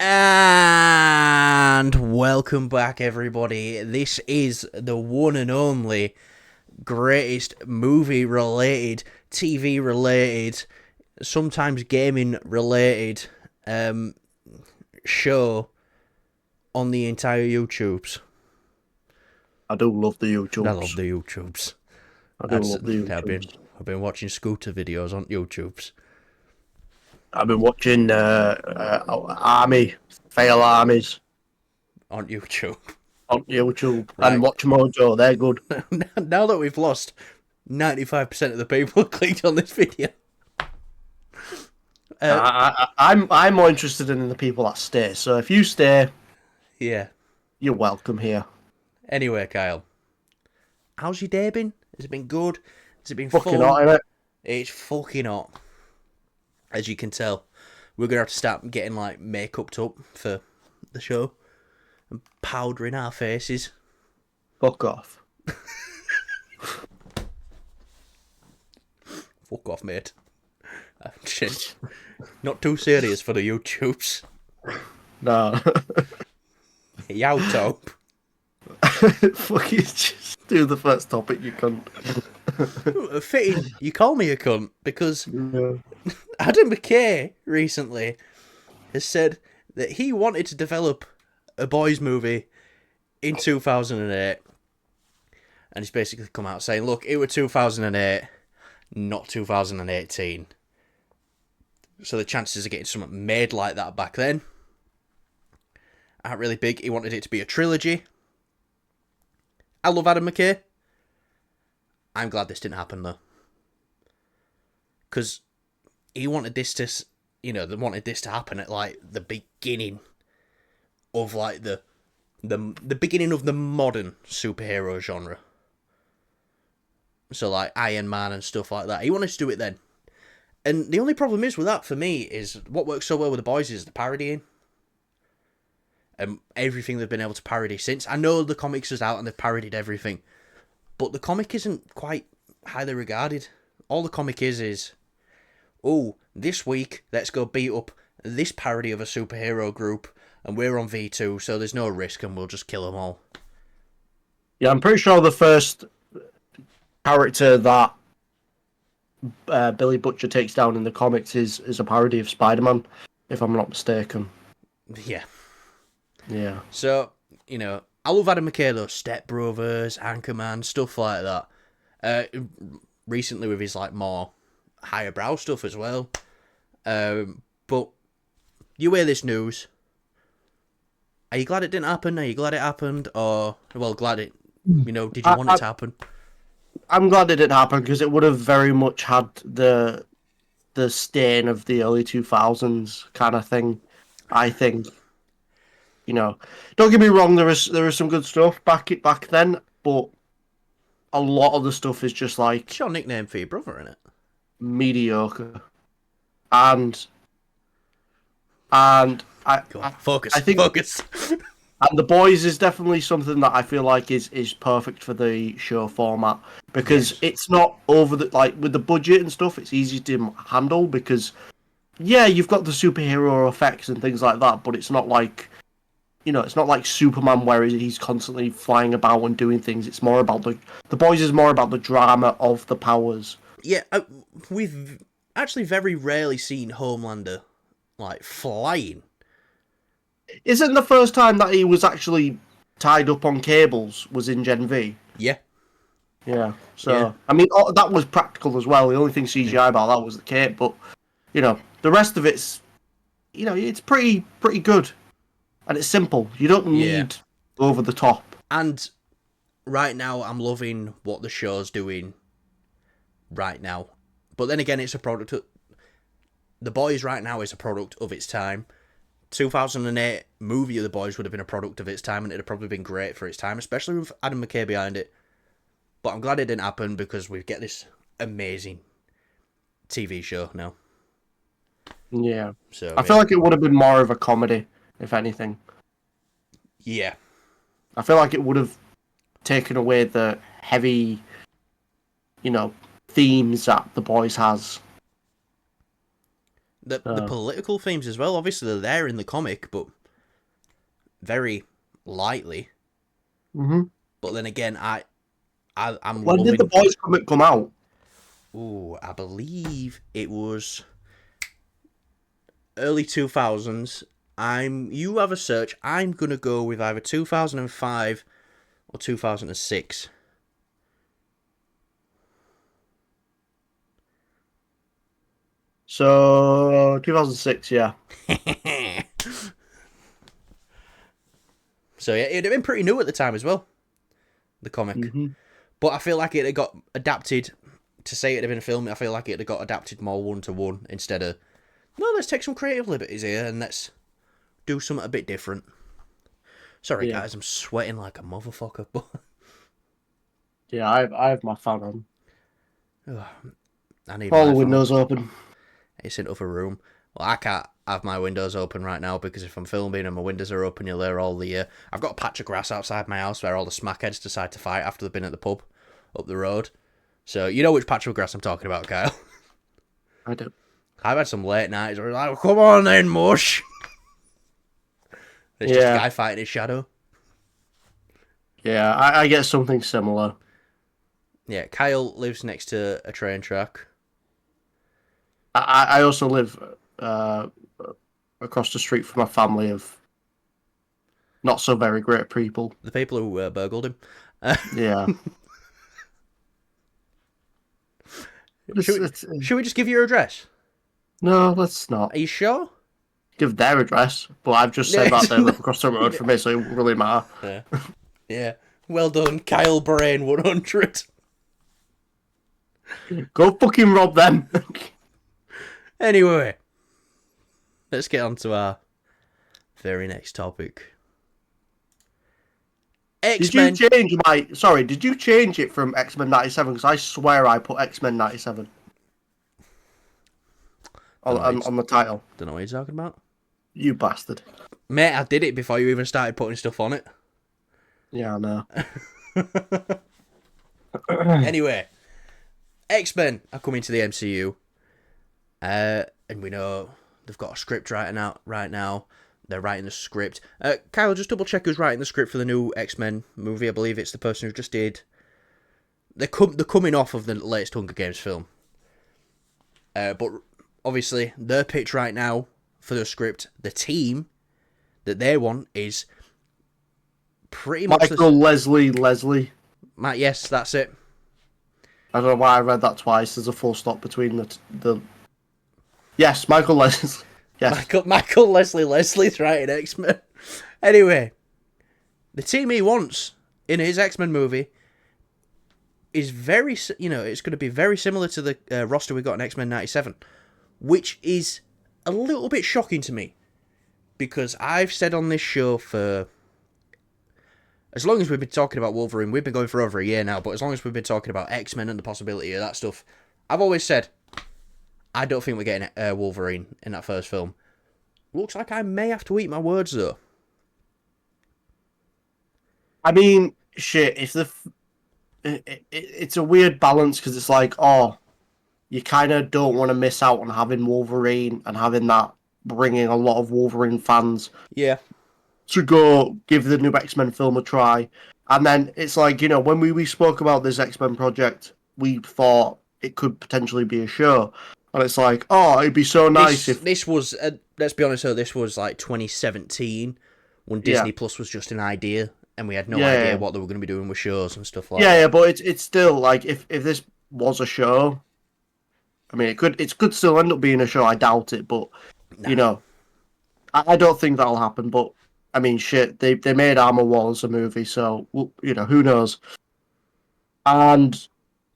And welcome back, everybody. This is the one and only greatest movie related, TV related, sometimes gaming related show on the entire YouTubes. I do love the I love YouTubes. the YouTubes. I do love the I've been YouTubes. I've been watching scooter videos on YouTubes. I've been watching army fail armies On YouTube. on YouTube and Right. Watch Mojo. They're good. Now that we've lost 95% of the people who clicked on this video. I'm more interested in the people that stay. So if you stay, Yeah. you're welcome here. Anyway, Kyle, how's your day been? Has it been good? Has it been Fucking fun? hot, innit? It's fucking hot. As you can tell, we're gonna have to start getting like makeup up for the show and powdering our faces. Fuck off. Fuck off, mate. Shit. Not too serious for the YouTubes. No. Yow top. Fuck you, just do the first topic, you cunt. Fitting, you call me a cunt because Yeah. Adam Mckay recently has said that he wanted to develop a boys movie in 2008, and he's basically come out saying, look, it was 2008, not 2018. So the chances of getting something made like that back then aren't really big. He wanted it to be a trilogy. I love Adam Mckay. I'm glad this didn't happen though, because he wanted this to, they wanted this to happen at like the beginning of like the beginning of the modern superhero genre. So like Iron Man and stuff like that. He wanted to do it then. And the only problem is with that for me is what works so well with the boys is the parodying. And everything they've been able to parody since. I know the comics is out and they've parodied everything, but the comic isn't quite highly regarded. All the comic is, oh, this week let's go beat up this parody of a superhero group, and we're on V2, so there's no risk, and we'll just kill them all. Yeah, I'm pretty sure the first character that Billy Butcher takes down in the comics is a parody of Spider-Man, if I'm not mistaken. Yeah. Yeah. So, I love Adam Mckay though, Step Brothers, Anchorman, stuff like that. Recently with his like more higher brow stuff as well. But you hear this news. Are you glad it didn't happen? Are you glad it happened? Or, well, glad it, did you want it to happen? I'm glad it didn't happen because it would have very much had the stain of the early 2000s kind of thing. I think, don't get me wrong, there is some good stuff back then, but a lot of the stuff is just like It's your nickname for your brother, isn't it? mediocre, and I Focus. I think Focus. And The Boys is definitely something that I feel like is perfect for the show format because it's not over the like with the budget and stuff. It's easy to handle because you've got the superhero effects and things like that, but it's not like it's not like Superman where he's constantly flying about and doing things. It's more about the Boys is more about the drama of the powers. Yeah, we've actually very rarely seen Homelander like flying. Isn't the first time that he was actually tied up on cables was in Gen V? Yeah. Yeah. So Yeah. I mean, that was practical as well. The only thing CGI about that was the cape, but the rest of it's it's pretty good, and it's simple. You don't need over the top. And right now, I'm loving what the show's doing. Right now, but then again, it's a product. The Boys right now is a product of its time. 2008 movie of The Boys would have been a product of its time, and it'd have probably been great for its time, especially with Adam Mckay behind it. But I'm glad it didn't happen because we get this amazing TV show now. Yeah. So I feel like it would have been more of a comedy, if anything. Yeah. I feel like it would have taken away the heavy, themes that The Boys has. The political themes as well. Obviously, they're there in the comic, but very lightly. Mm-hmm. But then again, I'm When did the loving. Boys comic come out? Ooh, I believe it was early 2000s. You have a search. I'm gonna go with either 2005 or 2006. So 2006, yeah. So yeah, it'd have been pretty new at the time as well, the comic. Mm-hmm. But I feel like it had got adapted. To say it'd have been a film, I feel like it had got adapted more 1-to-1 instead of, no, let's take some creative liberties here and let's do something a bit different. Sorry Yeah. guys, I'm sweating like a motherfucker, but Yeah, I have my fan on. I need All my the phone. windows open. It's in other room. Well, I can't have my windows open right now because if I'm filming and my windows are open, you'll hear all the. I've got a patch of grass outside my house where all the smackheads decide to fight after they've been at the pub up the road. So you know which patch of grass I'm talking about, Kyle. I do. I've had some late nights where like, come on then, mush. It's just a guy fighting his shadow. Yeah, I get something similar. Yeah, Kyle lives next to a train track. I also live across the street from a family of not so very great people. The people who burgled him. Yeah. Should we just give you your address? No, let's not. Are you sure? Give their address, but I've just said that they live across the road from me, so it won't really matter. Yeah. Yeah. Well done, Kyle Brain 100. Go fucking rob them. Anyway, let's get on to our very next topic. X-Men. Did you change it from X-Men 97? Because I swear I put X-Men 97 on the title. Don't know what you're talking about. You bastard. Mate, I did it before you even started putting stuff on it. Yeah, I know. Anyway, X-Men are coming to the MCU. And we know they've got a script right now. They're writing the script. Kyle, just double check who's writing the script for the new X-Men movie. I believe it's the person who just did. They're coming off of the latest Hunger Games film. But obviously, their pitch right now for the script, the team that they want is pretty much Michael Leslie. Yes, that's it. I don't know why I read that twice. There's a full stop between the. Yes, Michael Leslie. Yes. Michael Leslie's writing X-Men. Anyway, the team he wants in his X-Men movie is very, it's going to be very similar to the roster we got in X-Men 97, which is a little bit shocking to me because I've said on this show for as long as we've been talking about Wolverine, we've been going for over a year now, but as long as we've been talking about X-Men and the possibility of that stuff, I've always said, I don't think we're getting Wolverine in that first film. Looks like I may have to eat my words, though. I mean, shit, it's a weird balance, because it's like, you kind of don't want to miss out on having Wolverine and having that bringing a lot of Wolverine fans. Yeah. To go give the new X-Men film a try. And then it's like, when we spoke about this X-Men project, we thought it could potentially be a show. And it's like, it'd be so nice if... This was, let's be honest, this was like 2017, when Disney Plus was just an idea, and we had no idea what they were going to be doing with shows and stuff like that. Yeah, but it's still, like, if this was a show, I mean, it could still end up being a show, I doubt it, but, I don't think that'll happen, but I mean, shit, they made Armor Wars a movie, so, who knows? And,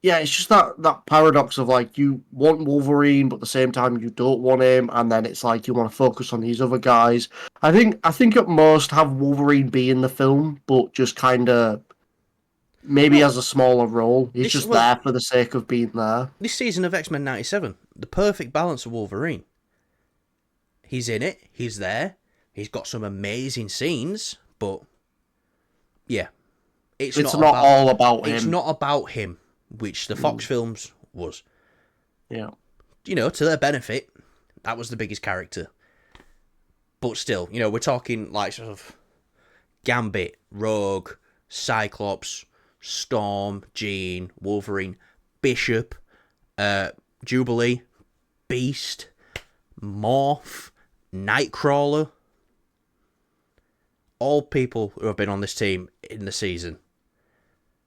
yeah, it's just that paradox of, like, you want Wolverine, but at the same time you don't want him, and then it's like you want to focus on these other guys. I think at most have Wolverine be in the film, but just kind of maybe has a smaller role. He's just there for the sake of being there. This season of X-Men 97, the perfect balance of Wolverine. He's in it, he's there. He's got some amazing scenes, but yeah, it's not all about him. It's not about him, which the Fox films was. Yeah. To their benefit, That was the biggest character. But still, you know, we're talking like sort of Gambit, Rogue, Cyclops, Storm, Jean, Wolverine, Bishop, Jubilee, Beast, Morph, Nightcrawler. All people who have been on this team in the season.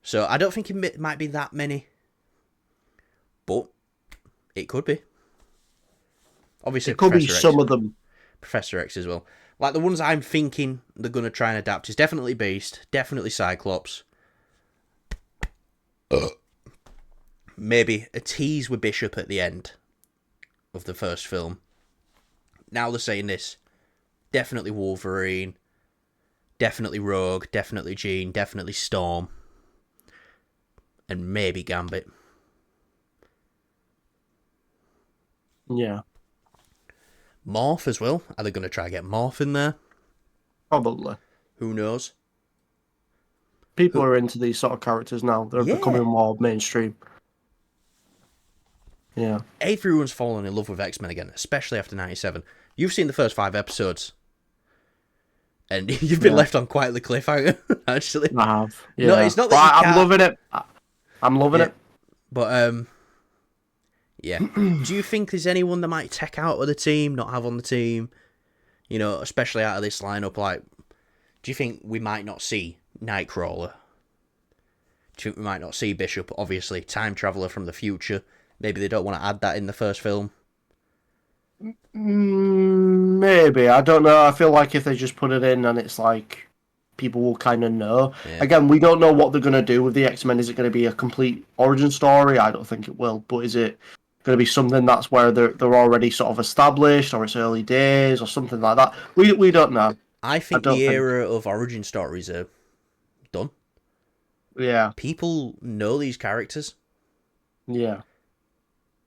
So I don't think it might be that many. But it could be. Obviously, It could be Professor X. some of them. Professor X as well. Like the ones I'm thinking they're going to try and adapt is definitely Beast, definitely Cyclops. Maybe a tease with Bishop at the end of the first film. Now they're saying this. Definitely Wolverine. Definitely Rogue. Definitely Jean. Definitely Storm. And maybe Gambit. Yeah. Morph as well. Are they going to try and get Morph in there? Probably. Who knows? People are into these sort of characters now. They're becoming more mainstream. Yeah. Everyone's fallen in love with X-Men again, especially after 97. You've seen the first 5 episodes. And you've been left on quite the cliffhanger, actually. I have. Yeah. No, it's not that I'm loving it. I'm loving it. But, yeah. Do you think there's anyone that might take out of the team, not have on the team? You know, especially out of this lineup, like, do you think we might not see Nightcrawler? Do you think we might not see Bishop? Obviously, time traveler from the future. Maybe they don't want to add that in the first film. Maybe. I don't know. I feel like if they just put it in and it's like people will kind of know. Yeah. Again, we don't know what they're going to do with the X-Men. Is it going to be a complete origin story? I don't think it will. But is it going to be something that's where they're already sort of established, or it's early days, or something like that? We don't know. I think the era of origin stories are done. Yeah. People know these characters. Yeah.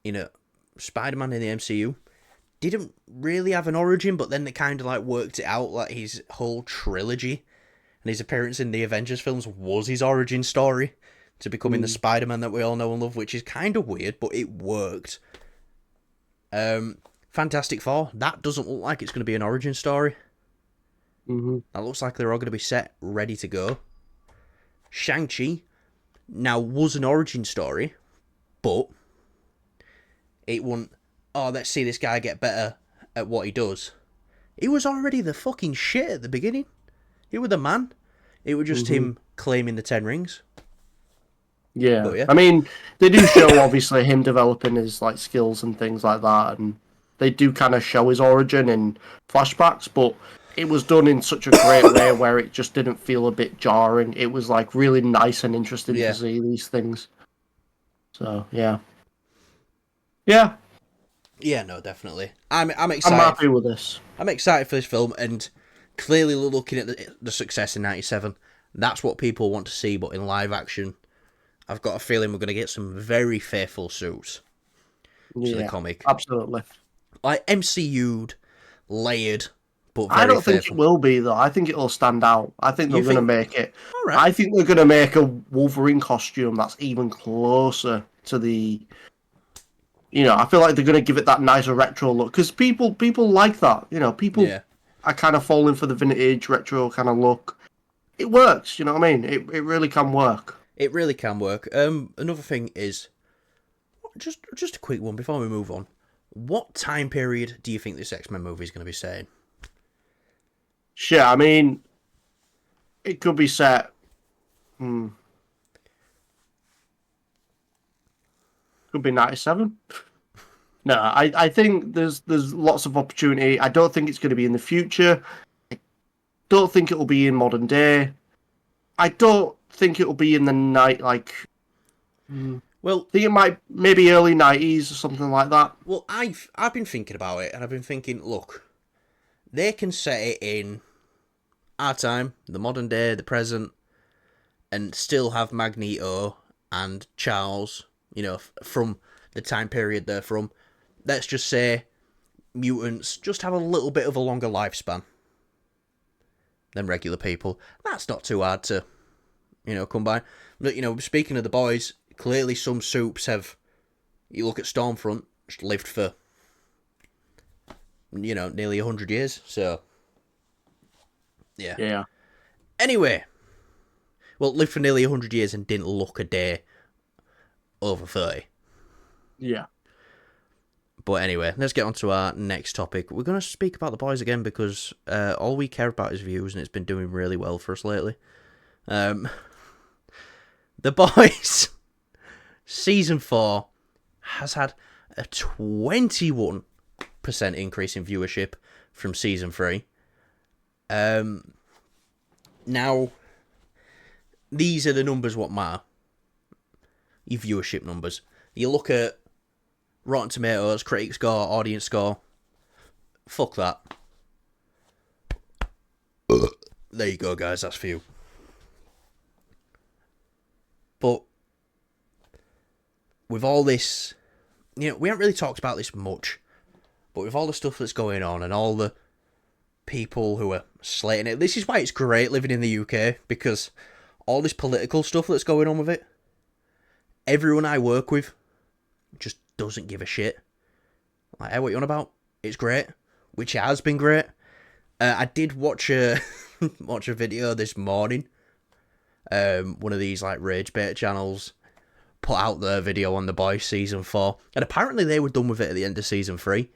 You know, Spider-Man in the MCU didn't really have an origin, but then they kind of like worked it out, like his whole trilogy and his appearance in the Avengers films was his origin story to becoming the Spider-Man that we all know and love, which is kind of weird, but it worked. Fantastic Four, that doesn't look like it's going to be an origin story. That looks like they're all going to be set, ready to go. Shang-Chi now was an origin story, but it wasn't, oh, let's see this guy get better at what he does. He was already the fucking shit at the beginning. He was the man. It was just him claiming the 10 rings. Yeah. But yeah. I mean, they do show, obviously, him developing his like skills and things like that, and they do kind of show his origin in flashbacks, but it was done in such a great way where it just didn't feel a bit jarring. It was like really nice and interesting to see these things. So, yeah. Yeah. Yeah, no, definitely. I'm excited. I'm happy with this. I'm excited for this film, and clearly looking at the success in 97, that's what people want to see, but in live action, I've got a feeling we're going to get some very faithful suits to the comic. Absolutely. Like MCU'd, layered, but very I don't think faithful. it will be, though. I think it'll stand out. I think they're going to make it. All right. I think they're going to make a Wolverine costume that's even closer to the... You know, I feel like they're going to give it that nicer retro look. Because people like that. You know, people are kind of falling for the vintage, retro kind of look. It works, you know what I mean? It really can work. It really can work. Another thing is, just a quick one before we move on. What time period do you think this X-Men movie is going to be set in? Shit, I mean, it could be set. Could be 97. No, I think there's lots of opportunity. I don't think it's going to be in the future. I don't think it will be in modern day. I don't think it will be in the night, like... Well, I think it might, maybe early 90s or something like that. Well, I've been thinking about it, and I've been thinking, look, they can set it in our time, the modern day, the present, and still have Magneto and Charles, you know, from the time period they're from. Let's just say mutants just have a little bit of a longer lifespan than regular people. That's not too hard to, you know, come by. But, you know, speaking of the boys, clearly some soups have, you look at Stormfront, just lived for nearly 100 years. So, yeah. Yeah. Anyway, well, lived for nearly 100 years and didn't look a day over 30. Yeah. But anyway, let's get on to our next topic. We're going to speak about The Boys again because all we care about is views, and it's been doing really well for us lately. The Boys, Season 4, has had a 21% increase in viewership from Season 3. Now, these are the numbers what matter. Your viewership numbers. You look at Rotten Tomatoes, critic score, audience score. Fuck that. There you go, guys. That's for you. But with all this, we haven't really talked about this much. But with all the stuff that's going on and all the people who are slating it, this is why it's great living in the UK, because all this political stuff that's going on with it, everyone I work with just doesn't give a shit. Like, hey, what you on about? It's great, which has been great. I did watch a watch a video this morning. One of these like rage bait channels put out their video on The Boys Season 4, and apparently they were done with it at the end of Season 3.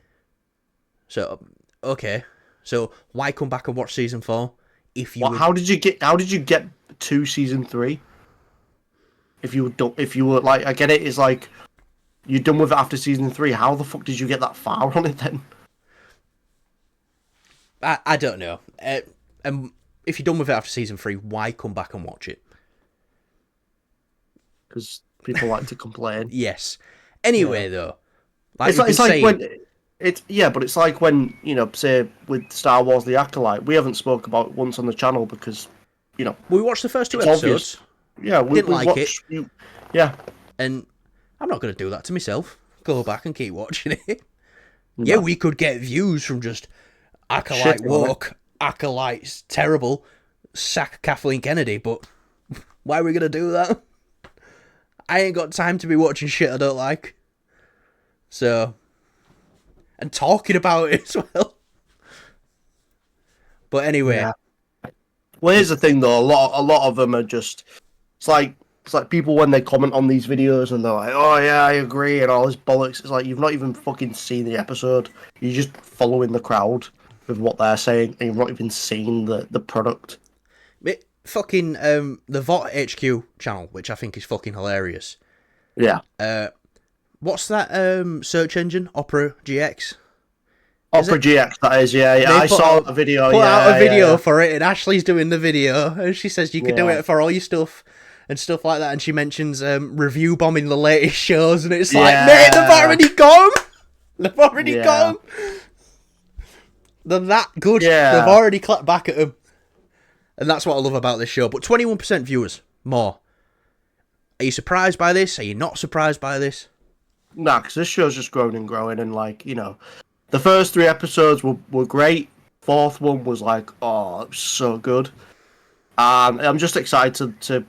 So okay, so why come back and watch Season 4 if you? How did you get to Season 3? If you were like, I get it. It's like you're done with it after Season 3. How the fuck did you get that far on it then? I don't know. And if you're done with it after Season 3, why come back and watch it? Because people like to complain. Yes. Anyway, though, It's like when it's like when say with Star Wars: The Acolyte, we haven't spoke about it once on the channel because we watched the first 2 it's episodes. obvious. Yeah, we didn't like watched, it. Yeah, and I'm not going to do that to myself. Go back and keep watching it. Yeah, we could get views from just Acolyte woke, Acolyte's terrible, sack Kathleen Kennedy, but why are we going to do that? I ain't got time to be watching shit I don't like. So, and talking about it as well. But anyway. Yeah. Well, here's the thing though, a lot of them are just it's like people when they comment on these videos and they're like, oh yeah, I agree and all this bollocks. It's like you've not even fucking seen the episode. You're just following the crowd with what they're saying and you've not even seen the product. Fucking the VOT HQ channel, which I think is fucking hilarious. Yeah. What's that search engine? Opera GX? Opera GX, that is, yeah. I saw a video. Put out a video for it, and Ashley's doing the video, and she says you can do it for all your stuff and stuff like that, and she mentions review bombing the latest shows, and it's like, mate, they've already gone! They've already gone! They're that good. Yeah. They've already clapped back at them. And that's what I love about this show. But 21% viewers, more. Are you surprised by this? Are you not surprised by this? Nah, because this show's just growing and growing, and the first 3 episodes were great. 4th one was like, oh, it was so good. I'm just excited to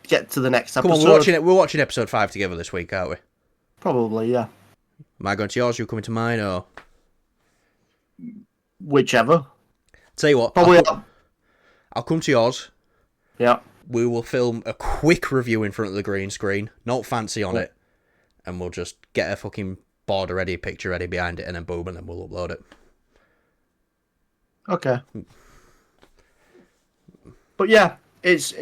get to the next episode. Come on, we're watching episode 5 together this week, aren't we? Probably, yeah. Am I going to yours? You coming to mine, or whichever? Tell you what, probably. I'll come to yours. Yeah. We will film a quick review in front of the green screen, not fancy on it, and we'll just get a fucking border ready, picture ready behind it, and then boom, and then we'll upload it. Okay. But yeah, it's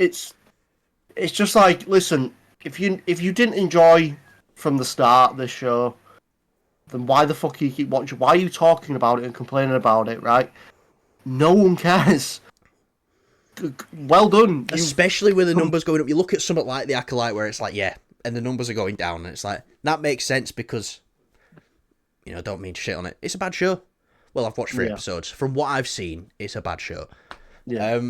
just like, listen, if you didn't enjoy from the start this show, then why the fuck you keep watching? Why are you talking about it and complaining about it, right? No one cares. Well done. Especially with the numbers going up. You look at something like The Acolyte where it's like, yeah, and the numbers are going down, and it's like, that makes sense because, don't mean to shit on it. It's a bad show. Well, I've watched 3 episodes. From what I've seen, it's a bad show. Yeah.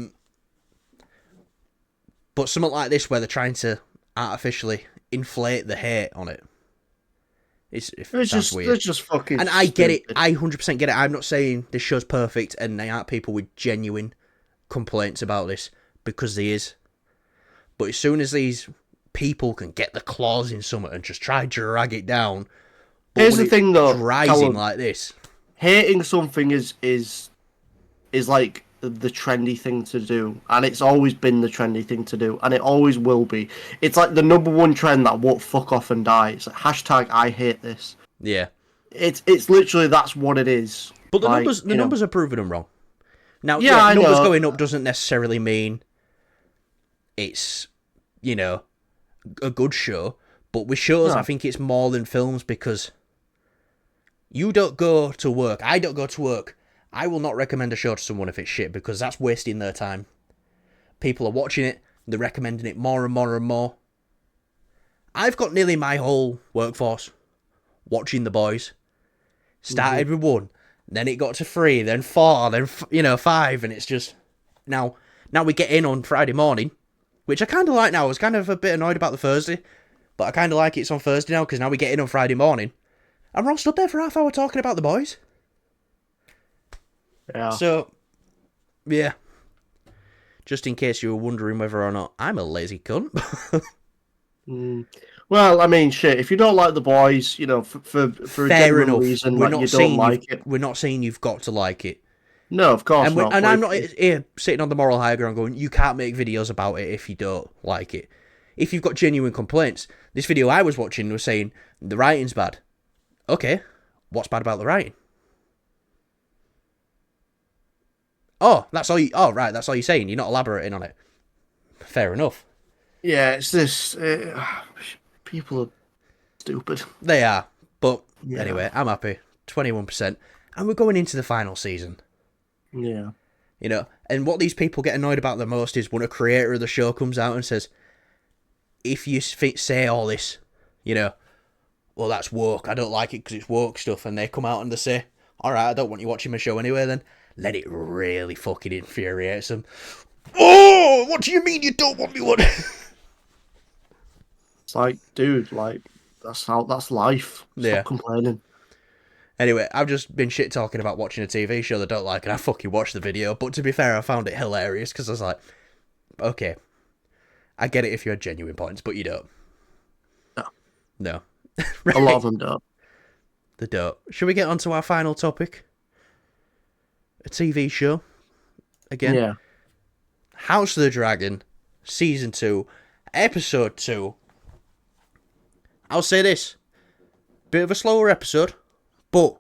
But something like this where they're trying to artificially inflate the hate on it. It's just weird. It's just fucking and I get it. I 100% get it. I'm not saying this show's perfect and they aren't people with genuine complaints about this, because there is. But as soon as these people can get the claws in something and just try to drag it down, But Here's when the thing, though, dries him Callum, like this. hating something is like the trendy thing to do, and it's always been the trendy thing to do, and it always will be. It's like the number one trend that won't fuck off and die. It's like hashtag I hate this. Yeah. It's literally that's what it is. But the like, numbers are proving them wrong. Now, Yeah, I numbers know. going up doesn't necessarily mean it's, a good show. But with shows, No. I think it's more than films because you don't go to work. I don't go to work. I will not recommend a show to someone if it's shit because that's wasting their time. People are watching it. They're recommending it more and more and more. I've got nearly my whole workforce watching The Boys. Started with 1, then it got to 3, then 4, then 5, and it's just now we get in on Friday morning, which I kind of like now. I was kind of a bit annoyed about the Thursday, but I kind of like it's on Thursday now because now we get in on Friday morning, and we're all stood there for half hour talking about The Boys. Yeah. So, yeah. Just in case you were wondering whether or not I'm a lazy cunt. Well, I mean, shit. If you don't like The Boys, for a Fair genuine enough. reason, We're like not you saying don't like it. we're not saying you've got to like it. No, of course not. And but I'm not here sitting on the moral high ground going, you can't make videos about it if you don't like it. If you've got genuine complaints, this video I was watching was saying the writing's bad. Okay, what's bad about the writing? Oh, that's all. Right, that's all you're saying. You're not elaborating on it. Fair enough. Yeah, it's this. People are stupid. They are, but Yeah. anyway, I'm happy. 21%, and we're going into the final season. Yeah. And what these people get annoyed about the most is when a creator of the show comes out and says, if you say all this, well, that's woke. I don't like it because it's woke stuff. And they come out and they say, all right, I don't want you watching my show anyway then. Let it really fucking infuriates them. Oh, what do you mean you don't want me one? It's like, dude, that's life. Stop complaining. Anyway, I've just been shit talking about watching a TV show that I don't like, and I fucking watched the video. But to be fair, I found it hilarious because I was like, okay, I get it if you had genuine points, but you don't. No. Right. A lot of them don't. They don't. Should we get on to our final topic? A TV show. Again. Yeah. House of the Dragon, Season 2, Episode 2. I'll say this. Bit of a slower episode, but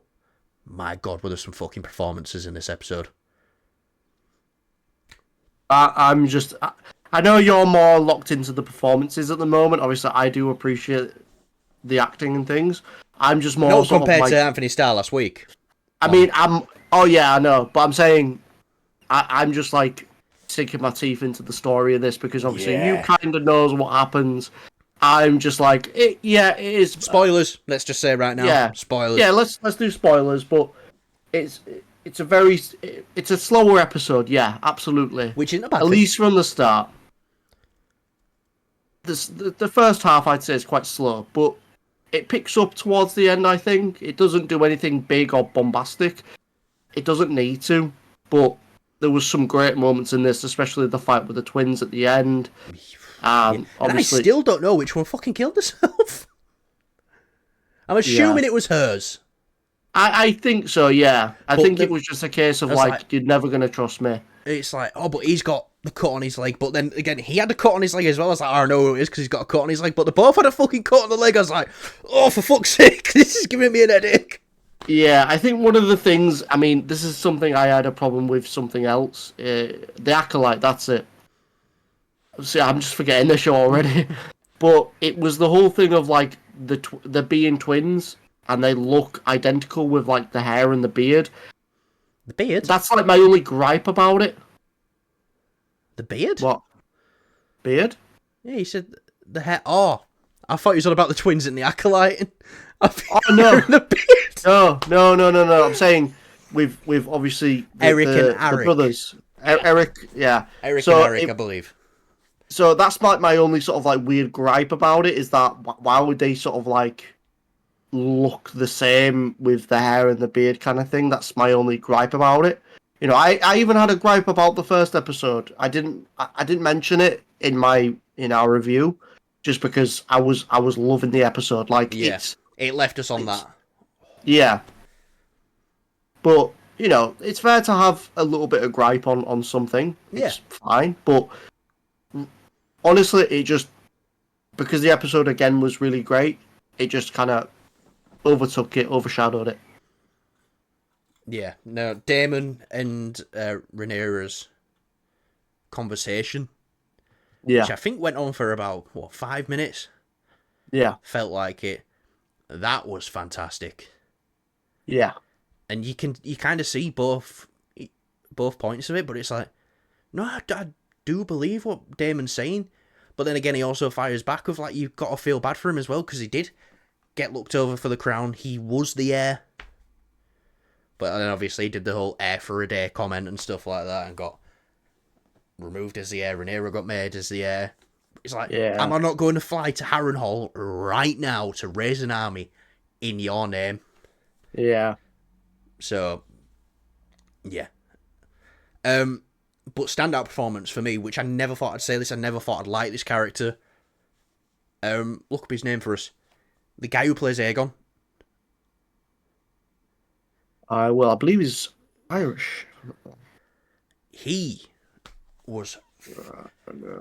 my God, were there some fucking performances in this episode. I'm just... I know you're more locked into the performances at the moment. Obviously, I do appreciate the acting and things. I'm just more... Not sort compared of like, to Anthony Starr last week. I mean, Oh, yeah, I know. But I'm saying... I'm just, like, sinking my teeth into the story of this because, obviously, you kind of knows what happens. I'm just like... it is... Spoilers. Let's just say right now. Yeah. Spoilers. Yeah, let's do spoilers, but it's a slower episode, yeah, absolutely. Which isn't a bad At thing. least from the start. The first half, I'd say, is quite slow, but it picks up towards the end, I think. It doesn't do anything big or bombastic. It doesn't need to, but there was some great moments in this, especially the fight with the twins at the end. And Obviously, I still don't know which one fucking killed herself. I'm assuming it was hers. I think so, yeah. I think the- it was just a case of, That's like, you're never going to trust me. It's like, oh, but he's got the cut on his leg. But then again, he had a cut on his leg as well. I was like, I know who it is because he's got a cut on his leg. But they both had a fucking cut on the leg. I was like, oh, for fuck's sake, this is giving me an headache. Yeah, I think one of the things, I mean, this is something I had a problem with something else. The Acolyte, that's it. See, I'm just forgetting the show already. But it was the whole thing of, like, the being twins, and they look identical with, like, the hair and the beard. The beard? That's, like, my only gripe about it. The beard? What? Beard? Yeah, he said the hair. Oh, I thought he was on about the twins in the Acolyte. Oh, no. The beard. No. I'm saying with obviously Eric and the Eric. brothers. Eric, yeah. Eric So and Eric, I believe. So that's like my only sort of like weird gripe about it is that why would they sort of like look the same with the hair and the beard kind of thing? That's my only gripe about it. You know, I even had a gripe about the first episode. I didn't mention it in our review just because I was loving the episode. Like Yeah, it left us on that. Yeah. But, you know, it's fair to have a little bit of gripe on something. Yeah. It's fine. But honestly, it just, because the episode again was really great, it just kind of overtook it, overshadowed it. Yeah. No, Damon and Rhaenyra's conversation, which Yeah. I think went on for about, 5 minutes? Yeah. Felt like it. That was fantastic. Yeah. And you kind of see both points of it, but it's like, no, I do believe what Damon's saying. But then again, he also fires back with, like, you've got to feel bad for him as well, because he did get looked over for the crown. He was the heir. But then obviously he did the whole heir for a day comment and stuff like that and got removed as the heir. Rhaenyra got made as the heir. It's like, Yeah. am I not going to fly to Harrenhal right now to raise an army in your name? Yeah. So, yeah. But standout performance for me, which I never thought I'd say this, I never thought I'd like this character. Look up his name for us. The guy who plays Aegon. Well, I believe he's Irish. He was...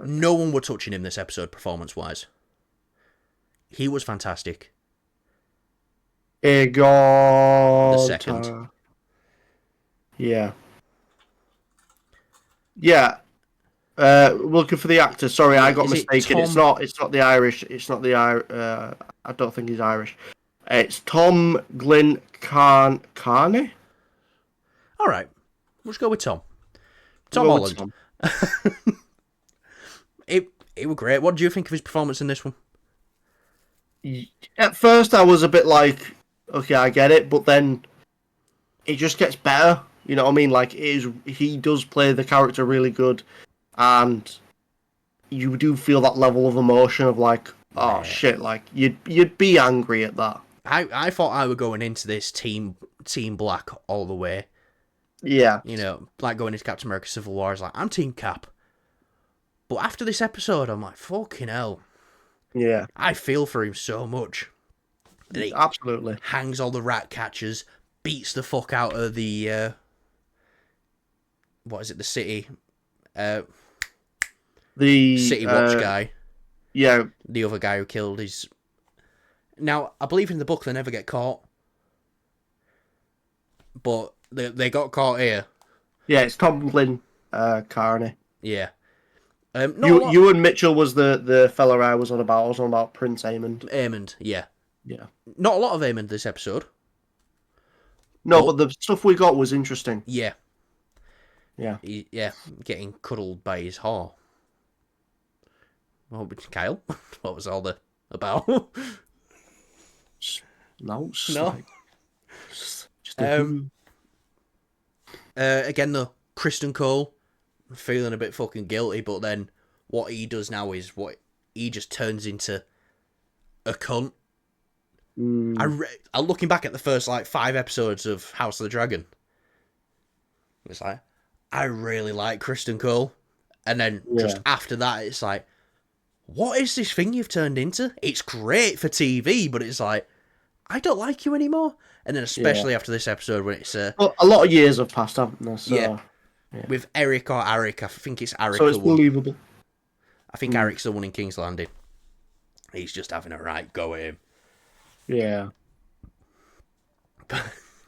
No one were touching him this episode, performance-wise. He was fantastic. Aegon. The second. Yeah. Yeah. Looking for the actor. Sorry, I got mistaken. It's not the Irish. It's not the I don't think he's Irish. It's Tom Glyn Carney. All right, let's go with Tom. Tom Holland. Tom. It was great. What do you think of his performance in this one? At first, I was a bit like, okay, I get it, but then it just gets better. You know what I mean? Like, he does play the character really good, and you do feel that level of emotion of like, oh shit, like you'd be angry at that. I thought I were going into this team Black all the way. Yeah. You know, like going into Captain America Civil War, is like, I'm Team Cap. But after this episode, I'm like, fucking hell. Yeah. I feel for him so much. And he Absolutely. hangs all the rat catchers, beats the fuck out of the, what is it, the city? The City Watch guy. Yeah. The other guy who killed his... Now, I believe in the book they never get caught. But they got caught here. Yeah, it's Tom Glyn Carney. Yeah. Ewan Mitchell was the fella I was on about. I was on about Prince Aemond. Aemond, yeah. Yeah. Not a lot of Aemond this episode. No, but the stuff we got was interesting. Yeah. Yeah. Getting cuddled by his whore. Well, Kyle, what was all the about? No. Again, though, Kristen Cole, feeling a bit fucking guilty, but then what he does now is he just turns into a cunt. I'm looking back at the first 5 episodes of House of the Dragon. It's like, I really like Kristen Cole, and then just after that, it's like, what is this thing you've turned into? It's great for TV, but it's like, I don't like you anymore. And then especially after this episode when it's... well, a lot of years have passed, haven't there? So, yeah. With Eric or Arik, I think it's Arik. So it's believable. I think Arik's the one in King's Landing. He's just having a right go at him. Yeah.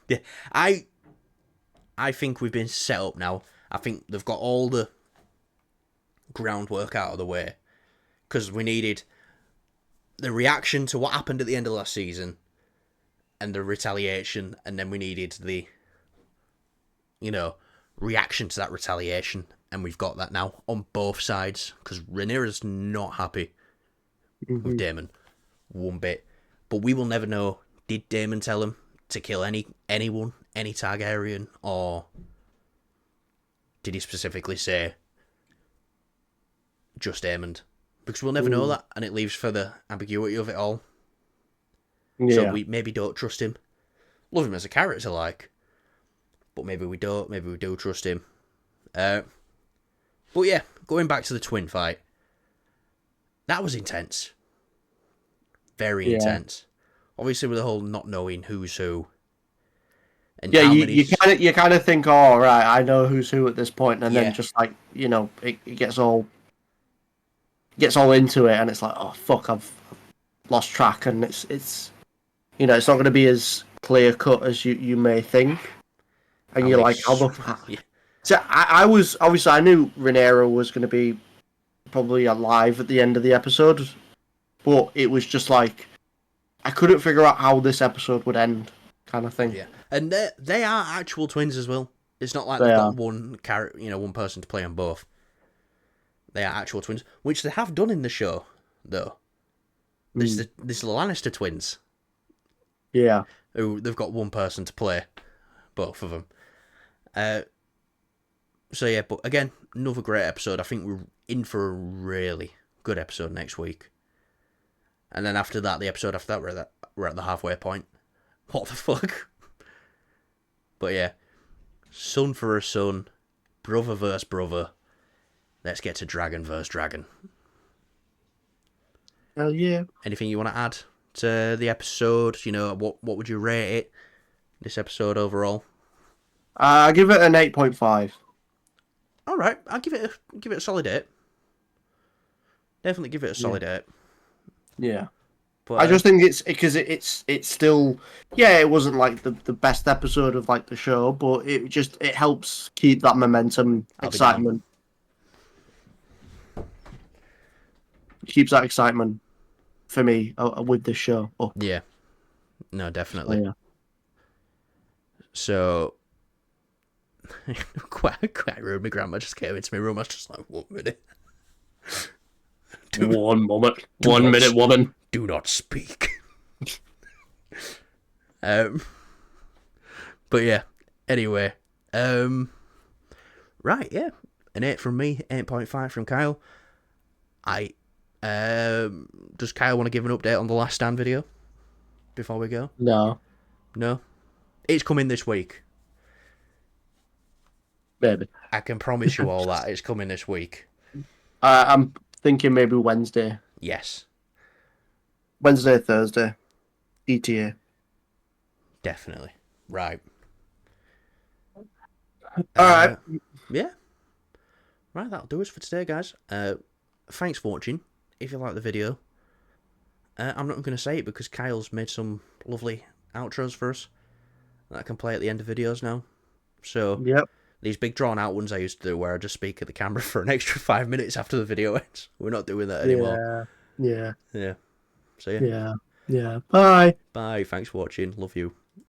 Yeah, I think we've been set up now. I think they've got all the groundwork out of the way. Because we needed the reaction to what happened at the end of last season and the retaliation, and then we needed the, reaction to that retaliation, and we've got that now on both sides, because Rhaenyra's not happy with Daemon one bit. But we will never know, did Daemon tell him to kill anyone, any Targaryen, or did he specifically say just Daemon? Because we'll never know that, and it leaves for the ambiguity of it all. Yeah. So we maybe don't trust him. Love him as a character, but maybe we don't. Maybe we do trust him. But yeah, going back to the twin fight, that was intense. Very intense. Obviously, with the whole not knowing who's who, And Yeah, how you many? you kind of think, oh right, I know who's who at this point, and Yeah. then just like it gets all into it, and it's like, oh fuck, I've lost track, and it's it's not going to be as clear cut as you may think, and How you're many? like, how the Yeah. so I was obviously I knew Rhaenyra was going to be probably alive at the end of the episode, but it was just like I couldn't figure out how this episode would end, kind of thing. Yeah, and they are actual twins as well. It's not like They they've are. got one person to play on both. They are actual twins, which they have done in the show, though. There's the Lannister twins, Yeah. who they've got one person to play both of them. So yeah, but again, another great episode. I think we're in for a really good episode next week. And then after that, the episode after that, we're at the halfway point. What the fuck? But yeah, son for a son, brother versus brother. Let's get to dragon versus dragon. Hell yeah. Anything you want to add to the episode? What would you rate it? This episode overall? I give it an 8.5. All right, I'll give it a solid 8. Definitely give it a solid 8. Yeah. But I just think it's because it's still it wasn't like the best episode of like the show, but it helps keep that momentum, excitement. Keeps that excitement for me with this show. Oh. Yeah, no, definitely. Yeah. So quite rude. My grandma just came into my room. I was just like, 1 minute. 1 moment. 1 minute, woman. Do not speak. But yeah. Anyway. Right. Yeah. An 8 from me. 8.5 from Kyle. Does Kyle want to give an update on the Last Stand video before we go? No. No. It's coming this week. Maybe. I can promise you all that it's coming this week. I'm thinking maybe Wednesday. Yes. Wednesday, Thursday. ETA. Definitely. Right. Alright. Yeah. Right, that'll do us for today, guys. Thanks for watching. If you like the video, I'm not going to say it because Kyle's made some lovely outros for us that I can play at the end of videos now. So, Yep. these big drawn out ones I used to do where I just speak at the camera for an extra 5 minutes after the video ends. We're not doing that anymore. Yeah. Yeah. So, Yeah. Yeah. Bye. Bye. Thanks for watching. Love you.